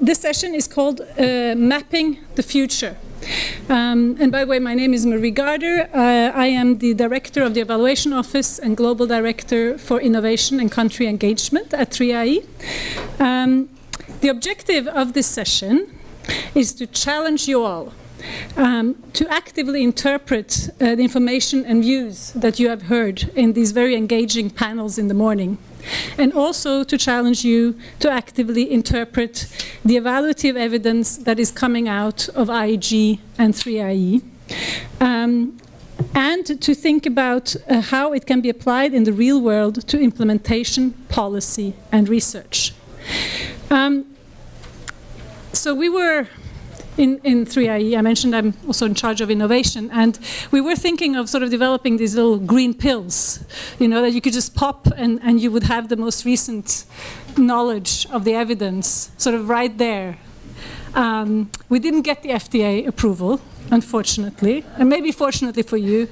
this session is called Mapping the Future. And by the way, my name is Marie Gaarder. I am the Director of the Evaluation Office and Global Director for Innovation and Country Engagement at 3IE. The objective of this session is to challenge you all to actively interpret the information and views that you have heard in these very engaging panels in the morning, and also to challenge you to actively interpret the evaluative evidence that is coming out of IEG and 3IE, and to think about how it can be applied in the real world to implementation, policy, and research. So we were in 3IE, I mentioned I'm also in charge of innovation, and we were thinking of sort of developing these little green pills, you know, that you could just pop and you would have the most recent knowledge of the evidence sort of right there. We didn't get the FDA approval, unfortunately, and maybe fortunately for you.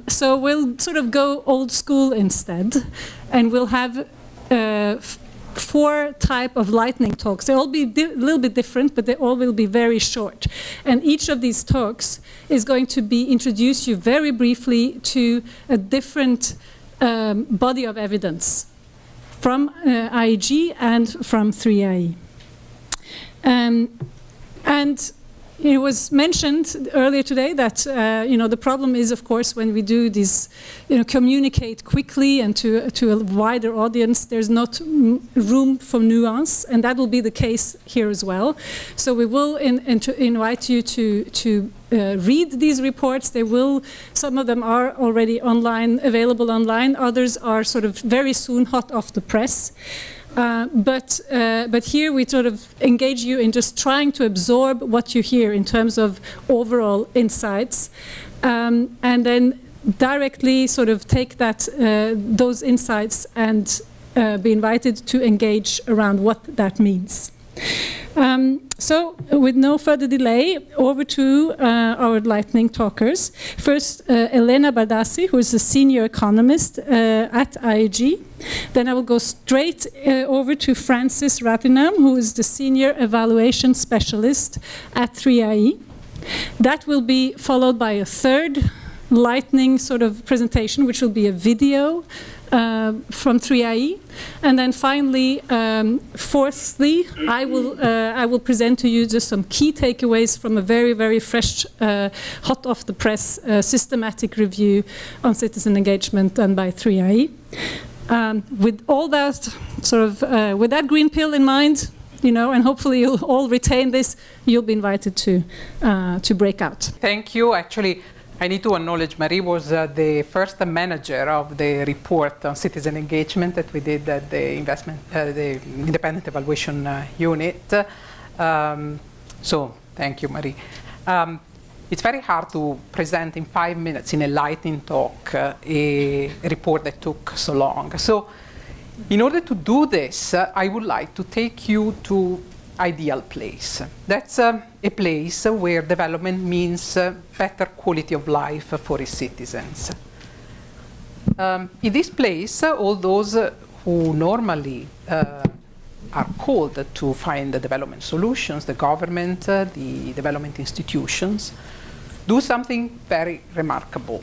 So we'll sort of go old school instead, and we'll have 4 types of lightning talks. They'll all be a little bit different, but they all will be very short. And each of these talks is going to introduce you very briefly to a different body of evidence from IEG and from 3IE. And it was mentioned earlier today that the problem is, of course, when we do this, communicate quickly and to a wider audience, there's not room for nuance, and that will be the case here as well. So we will invite you to read these reports. Some of them are already online, available online. Others are sort of very soon hot off the press. But here we sort of engage you in just trying to absorb what you hear in terms of overall insights, and then directly sort of take those insights and be invited to engage around what that means. So, with no further delay, over to our lightning talkers. First, Elena Bardasi, who is a senior economist at IEG. Then I will go straight over to Francis Rathinam, who is the senior evaluation specialist at 3IE. That will be followed by a third lightning sort of presentation, which will be a video from 3IE, and then finally, fourthly, I will present to you just some key takeaways from a very, very fresh, hot off the press, systematic review on citizen engagement done by 3IE. With all that sort of, with that green pill in mind, and hopefully you'll all retain this, you'll be invited to break out. Thank you. Actually, I need to acknowledge Marie was the first manager of the report on citizen engagement that we did at the the Independent Evaluation Unit. So thank you, Marie. It's very hard to present in 5 minutes in a lightning talk a report that took so long. So in order to do this, I would like to take you to ideal place. That's a place where development means better quality of life for its citizens. In this place, all those who normally are called to find the development solutions, the government, the development institutions, do something very remarkable.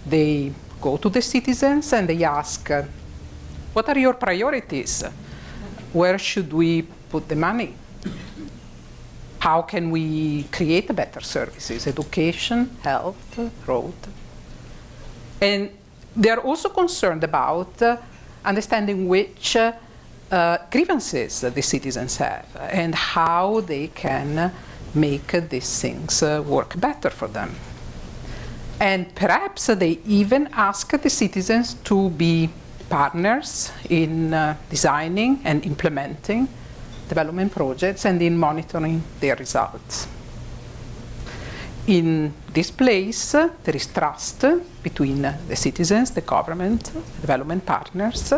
They go to the citizens and they ask, what are your priorities? Where should we put the money? How can we create better services, education, health, road? And they are also concerned about understanding which grievances the citizens have and how they can make these things work better for them. And perhaps they even ask the citizens to be partners in designing and implementing development projects and in monitoring their results. In this place, there is trust between the citizens, the government, the development partners,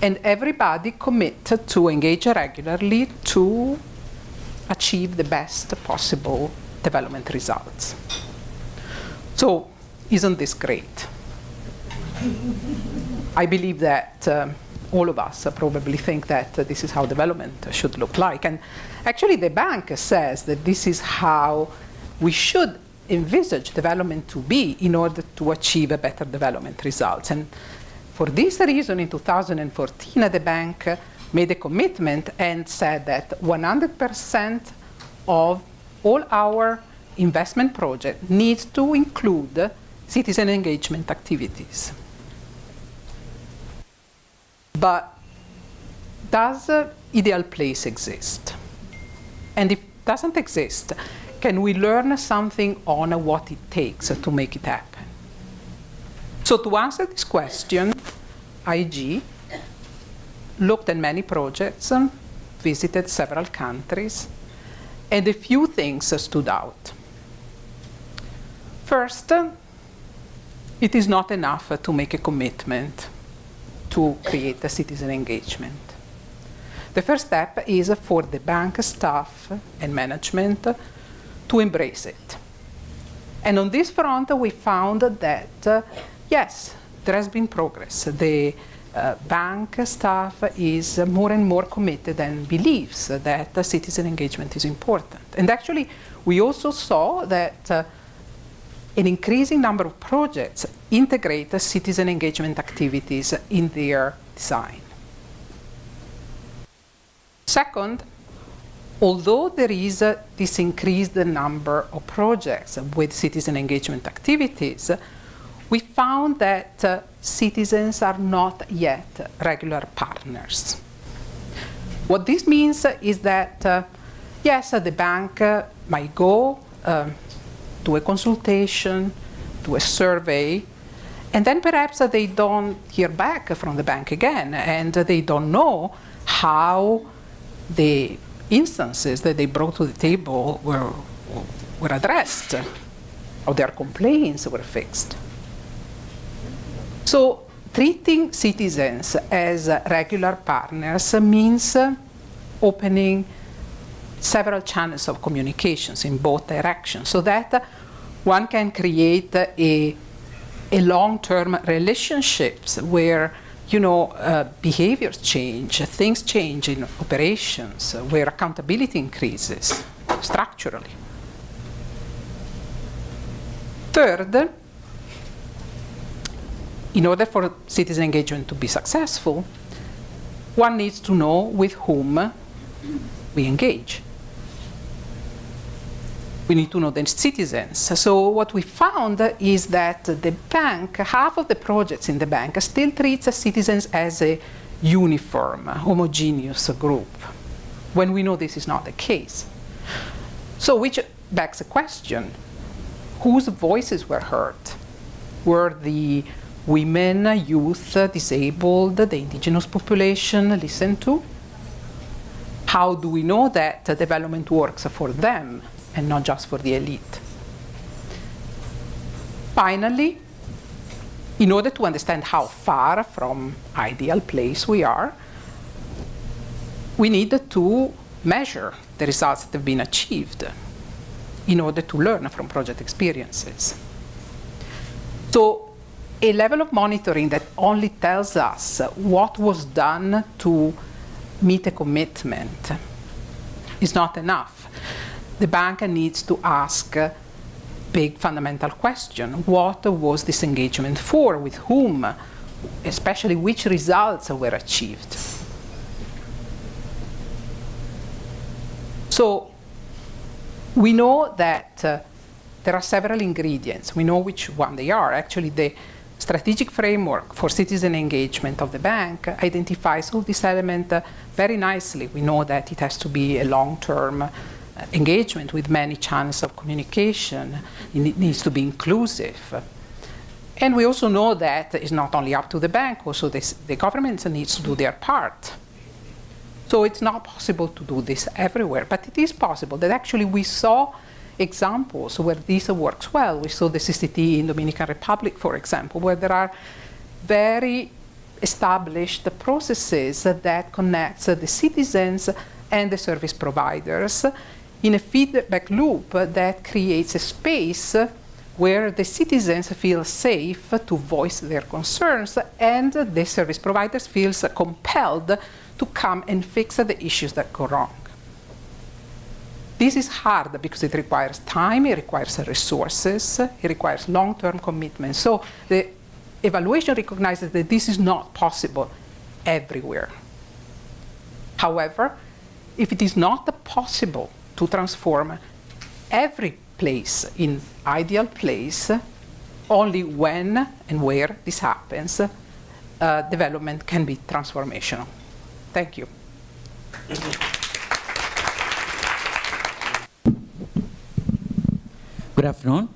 and everybody commits to engage regularly to achieve the best possible development results. So, isn't this great? I believe that all of us probably think that this is how development should look like. And actually the bank says that this is how we should envisage development to be in order to achieve a better development results. And for this reason, in 2014, the bank made a commitment and said that 100% of all our investment project needs to include citizen engagement activities. But does ideal place exist? And if it doesn't exist, can we learn something on what it takes to make it happen? So to answer this question, IG looked at many projects, visited several countries, and a few things stood out. First, it is not enough to make a commitment to create a citizen engagement. The first step is for the bank staff and management to embrace it. And on this front, we found that, yes, there has been progress. The bank staff is more and more committed and believes that citizen engagement is important. And actually, we also saw that an increasing number of projects integrate citizen engagement activities in their design. Second, although there is this increased number of projects with citizen engagement activities, we found that citizens are not yet regular partners. What this means is that, yes, the bank might go to a consultation, to a survey, and then perhaps they don't hear back from the bank again, and they don't know how the instances that they brought to the table were addressed, how their complaints were fixed. So treating citizens as regular partners means opening several channels of communications in both directions so that one can create a long-term relationships where behaviors change, things change in operations, where accountability increases structurally. Third, in order for citizen engagement to be successful, one needs to know with whom we engage. We need to know the citizens. So what we found is that the bank, half of the projects in the bank still treats citizens as a uniform, homogeneous group, when we know this is not the case. So which begs the question, whose voices were heard? Were the women, youth, disabled, the indigenous population listened to? How do we know that development works for them and not just for the elite? Finally, in order to understand how far from ideal place we are, we need to measure the results that have been achieved in order to learn from project experiences. So a level of monitoring that only tells us what was done to meet a commitment is not enough. The bank needs to ask a big fundamental question. What was this engagement for? With whom? Especially which results were achieved? So we know that there are several ingredients. We know which one they are. Actually, the strategic framework for citizen engagement of the bank identifies all these elements very nicely. We know that it has to be a long-term engagement with many channels of communication. It needs to be inclusive. And we also know that it's not only up to the bank, also the government needs to do their part. So it's not possible to do this everywhere, but it is possible that actually we saw examples where this works well. We saw the CCT in Dominican Republic, for example, where there are very established processes that connect the citizens and the service providers in a feedback loop that creates a space where the citizens feel safe to voice their concerns and the service providers feel compelled to come and fix the issues that go wrong. This is hard because it requires time, it requires resources, it requires long-term commitment. So the evaluation recognizes that this is not possible everywhere. However, if it is not possible to transform every place in ideal place, only when and where this happens, development can be transformational. Thank you. Good afternoon.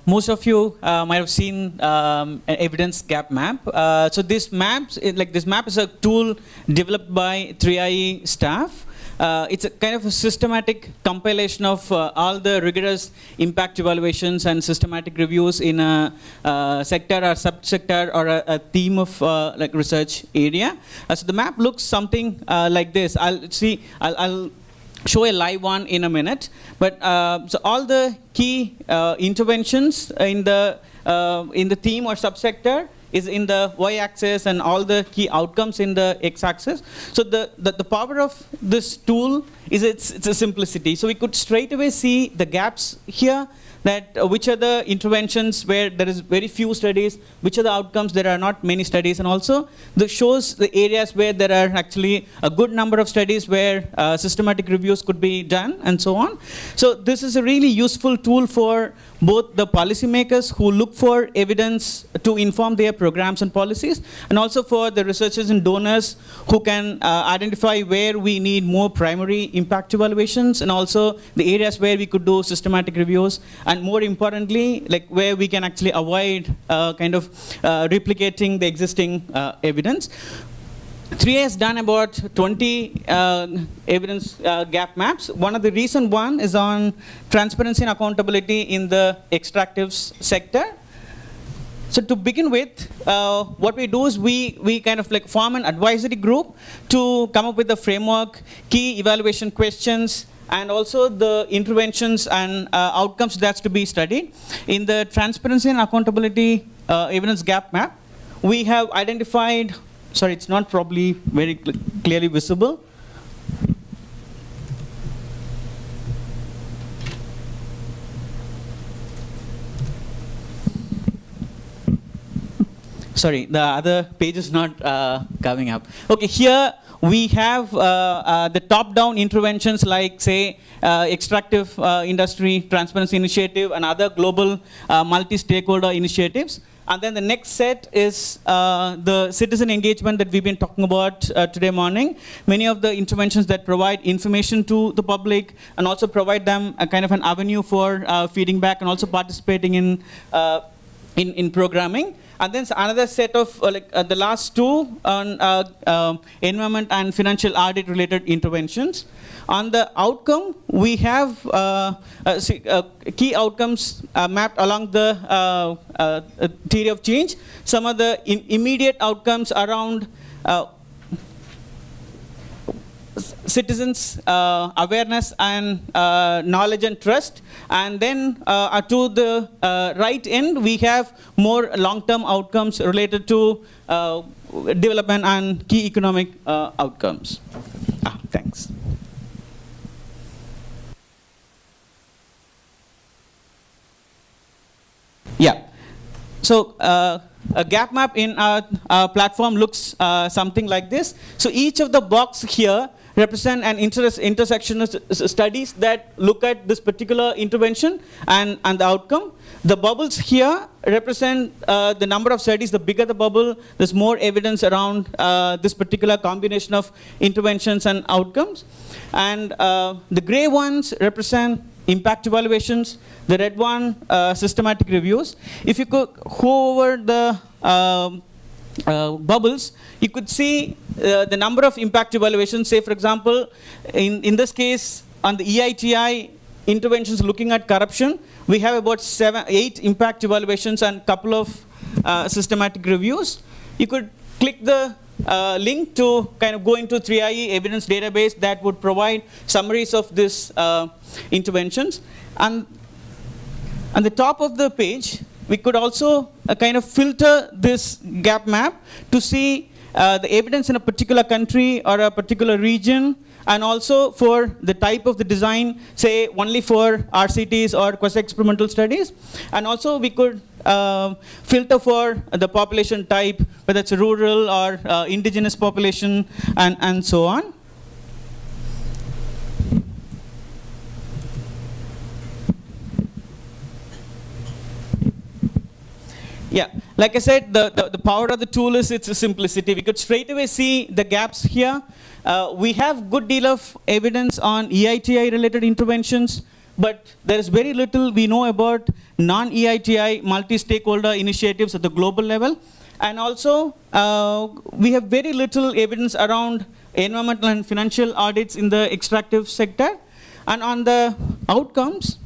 Most of you might have seen an evidence gap map. So this map is a tool developed by 3IE staff. It's a kind of a systematic compilation of all the rigorous impact evaluations and systematic reviews in a sector or subsector or a theme of like research area. So the map looks something like this. I'll show a live one in a minute. But so all the key interventions in the theme or subsector is in the y-axis, and all the key outcomes in the x-axis. So the power of this tool is it's a simplicity. So we could straight away see the gaps here, that which are the interventions where there is very few studies, which are the outcomes there are not many studies, and also this shows the areas where there are actually a good number of studies where systematic reviews could be done, and so on. So this is a really useful tool for both the policymakers who look for evidence to inform their programs and policies, and also for the researchers and donors who can identify where we need more primary impact evaluations, and also the areas where we could do systematic reviews, and more importantly, like where we can actually avoid replicating the existing evidence. 3A has done about 20 evidence gap maps. One of the recent one is on transparency and accountability in the extractives sector. So to begin with, what we do is we kind of like form an advisory group to come up with a framework, key evaluation questions, and also the interventions and outcomes that's to be studied. In the transparency and accountability evidence gap map, we have identified, sorry, it's not probably very clearly visible. Sorry, the other page is not coming up. Okay, here we have the top-down interventions like, say, extractive industry transparency initiative and other global multi-stakeholder initiatives. And then the next set is the citizen engagement that we've been talking about today morning. Many of the interventions that provide information to the public and also provide them a kind of an avenue for feeding back and also participating in programming. And then another set of the last two on environment and financial audit related interventions. On the outcome, we have key outcomes mapped along the theory of change. Some of the immediate outcomes around citizens' awareness and knowledge and trust. And then to the right end, we have more long-term outcomes related to development and key economic outcomes. Thanks. Yeah. So a gap map in our platform looks something like this. So each of the boxes here represent an intersection of studies that look at this particular intervention and the outcome. The bubbles here represent the number of studies. The bigger the bubble, there's more evidence around this particular combination of interventions and outcomes. And the gray ones represent impact evaluations. The red one, systematic reviews. If you could hover over the bubbles, you could see the number of impact evaluations. Say, for example, in this case, on the EITI interventions looking at corruption, we have about 8 impact evaluations and a couple of systematic reviews. You could click the link to kind of go into 3IE evidence database that would provide summaries of this interventions. And on the top of the page, we could also kind of filter this gap map to see the evidence in a particular country or a particular region, and also for the type of the design, say only for RCTs or quasi-experimental studies. And also we could filter for the population type, whether it's rural or indigenous population, and so on. Yeah, like I said, the power of the tool is its simplicity. We could straight away see the gaps here. We have good deal of evidence on EITI related interventions, but there is very little we know about non-EITI multi-stakeholder initiatives at the global level. And also, we have very little evidence around environmental and financial audits in the extractive sector. And on the outcomes,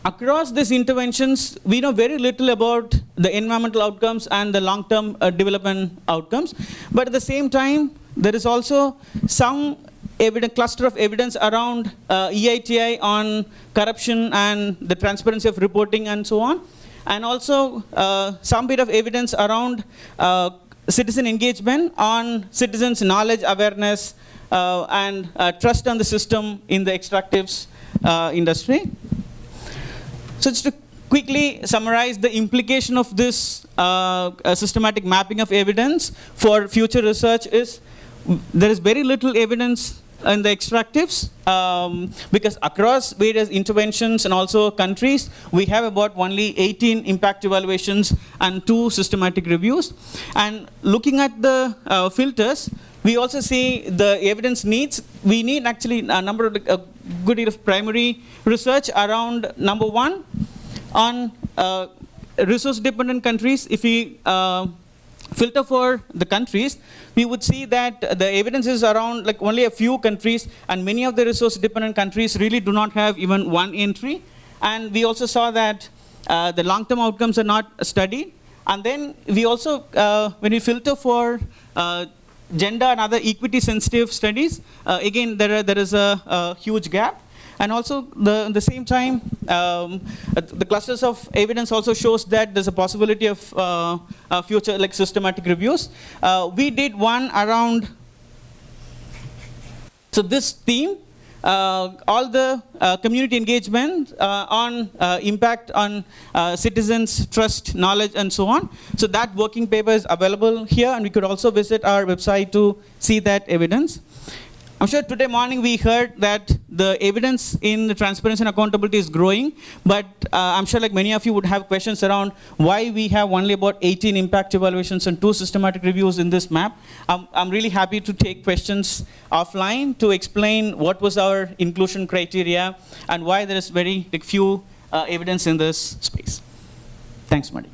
across these interventions, we know very little about the environmental outcomes and the long-term development outcomes. But at the same time, there is also some cluster of evidence around EITI on corruption and the transparency of reporting and so on. And also some bit of evidence around citizen engagement on citizens' knowledge, awareness, and trust on the system in the extractives industry. So just to quickly summarize the implication of this systematic mapping of evidence for future research is there is very little evidence in the extractives because across various interventions and also countries, we have about only 18 impact evaluations and 2 systematic reviews. And looking at the filters, we also see the evidence needs. We need actually a good deal of primary research around, number one, on resource-dependent countries. If we filter for the countries, we would see that the evidence is around like only a few countries, and many of the resource-dependent countries really do not have even one entry. And we also saw that the long-term outcomes are not studied. And then we also, when we filter for gender and other equity-sensitive studies, again, there is a huge gap. And also, at the same time, the clusters of evidence also shows that there's a possibility of future like systematic reviews. We did one around, so this theme, all the community engagement on impact on citizens, trust, knowledge, and so on. So that working paper is available here, and we could also visit our website to see that evidence. I'm sure today morning we heard that the evidence in the transparency and accountability is growing, but I'm sure like many of you would have questions around why we have only about 18 impact evaluations and 2 systematic reviews in this map. I'm really happy to take questions offline to explain what was our inclusion criteria and why there is very few evidence in this space. Thanks, Madi.